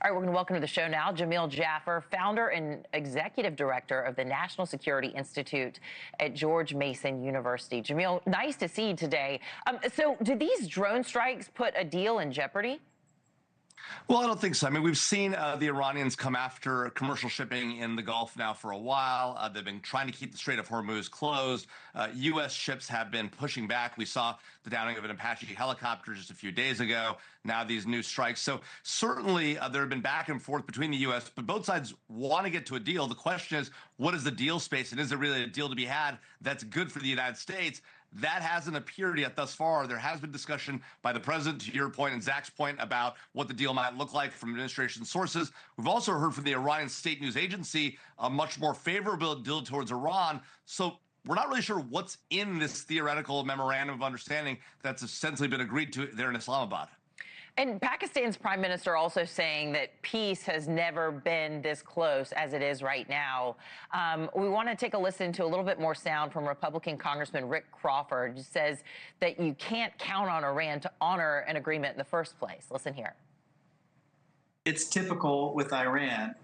All right, we're going to welcome to the show now Jamil Jaffer, founder and executive director of the National Security Institute at George Mason University. Jamil, nice to see you today. So do these drone strikes put a deal in jeopardy? Well, I don't think so. I mean, we've seen the Iranians come after commercial shipping in the Gulf now for a while. They've been trying to keep the Strait of Hormuz closed. U.S. ships have been pushing back. We saw the downing of an Apache helicopter just a few days ago. Now these new strikes. So certainly there have been back and forth between the U.S., but both sides want to get to a deal. The question is, what is the deal space, and is there really a deal to be had that's good for the United States? That hasn't appeared yet thus far. There has been discussion by the president, to your point and Zach's point, about what the deal might look like from administration sources. We've also heard from the Iranian state news agency a much more favorable deal towards Iran. So we're not really sure what's in this theoretical memorandum of understanding that's essentially been agreed to there in Islamabad. And Pakistan's prime minister also saying that peace has never been this close as it is right now. We want to take a listen to a little bit more sound from Republican Congressman Rick Crawford, who says that you can't count on Iran to honor an agreement in the first place. Listen here. It's typical with Iran.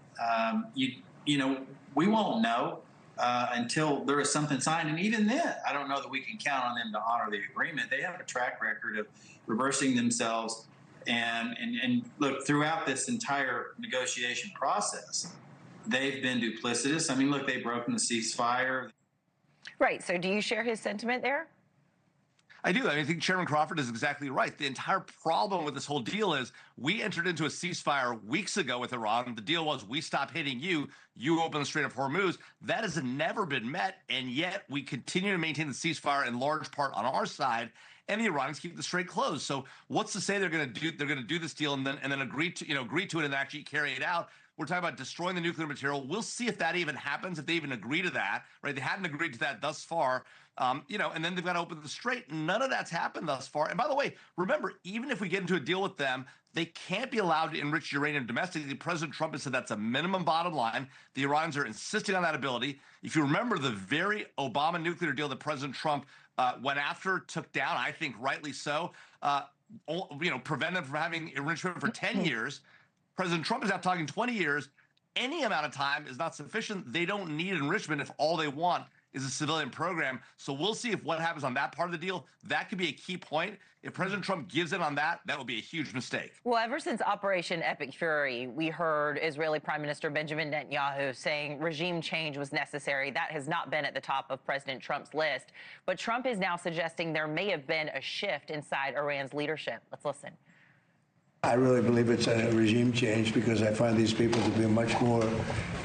We won't know until there is something signed. And even then, I don't know that we can count on them to honor the agreement. They have a track record of reversing themselves. And look, throughout this entire negotiation process, they've been duplicitous. I mean, look, they've broken the ceasefire. Right. So do you share his sentiment there? I do. I think Chairman Crawford is exactly right. The entire problem with this whole deal is we entered into a ceasefire weeks ago with Iran. The deal was we stop hitting you, you open the Strait of Hormuz. That has never been met, and yet we continue to maintain the ceasefire in large part on our side, and the Iranians keep the strait closed. So what's to say they're going to do? They're going to do this deal and then agree to it and actually carry it out. We're talking about destroying the nuclear material. We'll see if that even happens, if they even agree to that, right? They hadn't agreed to that thus far, and then they've got to open the strait. None of that's happened thus far. And by the way, remember, even if we get into a deal with them, they can't be allowed to enrich uranium domestically. President Trump has said that's a minimum bottom line. The Iranians are insisting on that ability. If you remember the very Obama nuclear deal that President Trump went after, took down, I think rightly so, prevented them from having enrichment for 10 years. President Trump is now talking 20 years. Any amount of time is not sufficient. They don't need enrichment if all they want is a civilian program. So we'll see if what happens on that part of the deal. That could be a key point. If President Trump gives in on that, that would be a huge mistake. Well, ever since Operation Epic Fury, we heard Israeli Prime Minister Benjamin Netanyahu saying regime change was necessary. That has not been at the top of President Trump's list. But Trump is now suggesting there may have been a shift inside Iran's leadership. Let's listen. I really believe it's a regime change because I find these people to be much more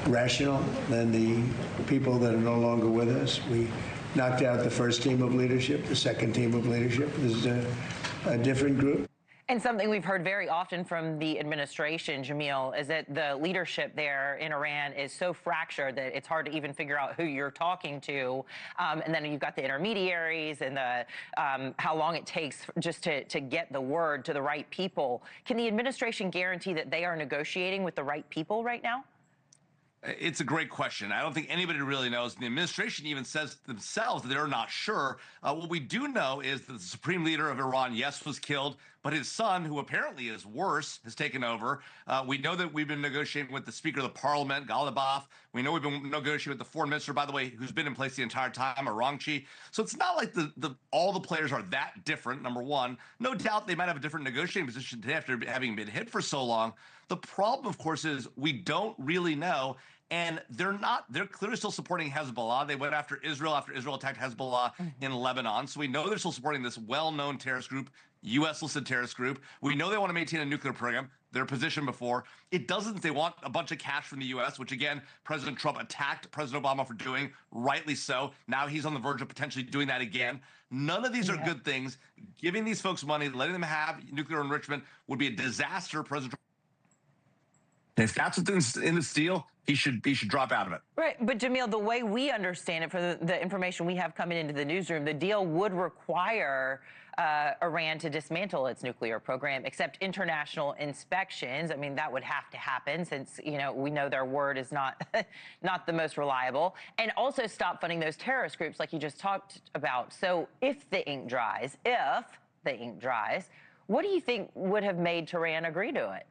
rational than the people that are no longer with us. We knocked out the first team of leadership, the second team of leadership. This is a different group. And something we've heard very often from the administration, Jamil, is that the leadership there in Iran is so fractured that it's hard to even figure out who you're talking to. And then you've got the intermediaries and the how long it takes just to get the word to the right people. Can the administration guarantee that they are negotiating with the right people right now? It's a great question. I don't think anybody really knows. The administration even says themselves that they're not sure. What we do know is that the supreme leader of Iran, yes, was killed, but his son, who apparently is worse, has taken over. We know that we've been negotiating with the Speaker of the Parliament, Ghalibaf. We know we've been negotiating with the foreign minister, by the way, who's been in place the entire time, Arangchi. So it's not like all the players are that different, number one. No doubt they might have a different negotiating position today after having been hit for so long. The problem, of course, is we don't really know. And they're clearly still supporting Hezbollah. They went after Israel attacked Hezbollah in Lebanon. So we know they're still supporting this well-known terrorist group, U.S.-listed terrorist group. We know they want to maintain a nuclear program, their position before. It doesn't, they want a bunch of cash from the U.S., which again, President Trump attacked President Obama for doing, rightly so. Now he's on the verge of potentially doing that again. None of these are good things. Giving these folks money, letting them have nuclear enrichment would be a disaster. President Trump, if that's what's in this deal, he should drop out of it. Right, but Jamil, the way we understand it, for the information we have coming into the newsroom, the deal would require Iran to dismantle its nuclear program, except international inspections. I mean, that would have to happen since, we know their word is not not the most reliable, and also stop funding those terrorist groups like you just talked about. So if the ink dries, what do you think would have made Tehran agree to it?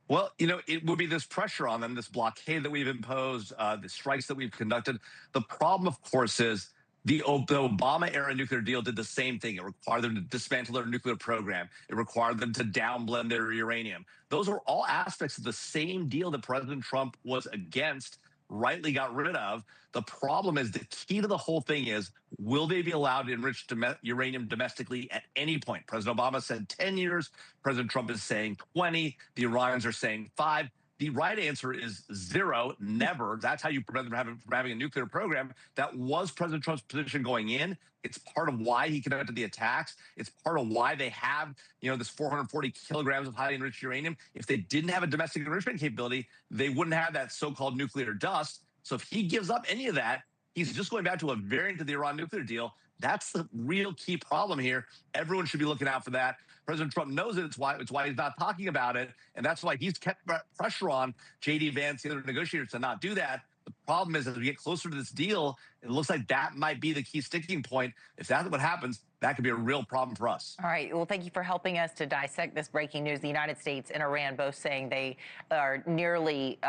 Well, it would be this pressure on them, this blockade that we've imposed, the strikes that we've conducted. The problem, of course, is the Obama era nuclear deal did the same thing. It required them to dismantle their nuclear program. It required them to downblend their uranium. Those are all aspects of the same deal that President Trump was against, rightly got rid of. The problem is the key to the whole thing is, will they be allowed to enrich uranium domestically at any point? President Obama said 10 years. President Trump is saying 20. The Iranians are saying 5. The right answer is 0, never. That's how you prevent them from having a nuclear program. That was President Trump's position going in. It's part of why he conducted the attacks. It's part of why they have, this 440 kilograms of highly enriched uranium. If they didn't have a domestic enrichment capability, they wouldn't have that so-called nuclear dust. So if he gives up any of that, he's just going back to a variant of the Iran nuclear deal. That's the real key problem here. Everyone should be looking out for that. President Trump knows it. It's why he's not talking about it. And that's why he's kept pressure on J.D. Vance, the other negotiators, to not do that. The problem is, as we get closer to this deal, it looks like that might be the key sticking point. If that's what happens, that could be a real problem for us. All right. Well, thank you for helping us to dissect this breaking news. The United States and Iran both saying they are nearly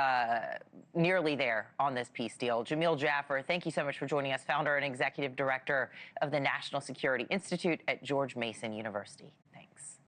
there on this peace deal. Jamil Jaffer, thank you so much for joining us, founder and executive director of the National Security Institute at George Mason University. Thanks.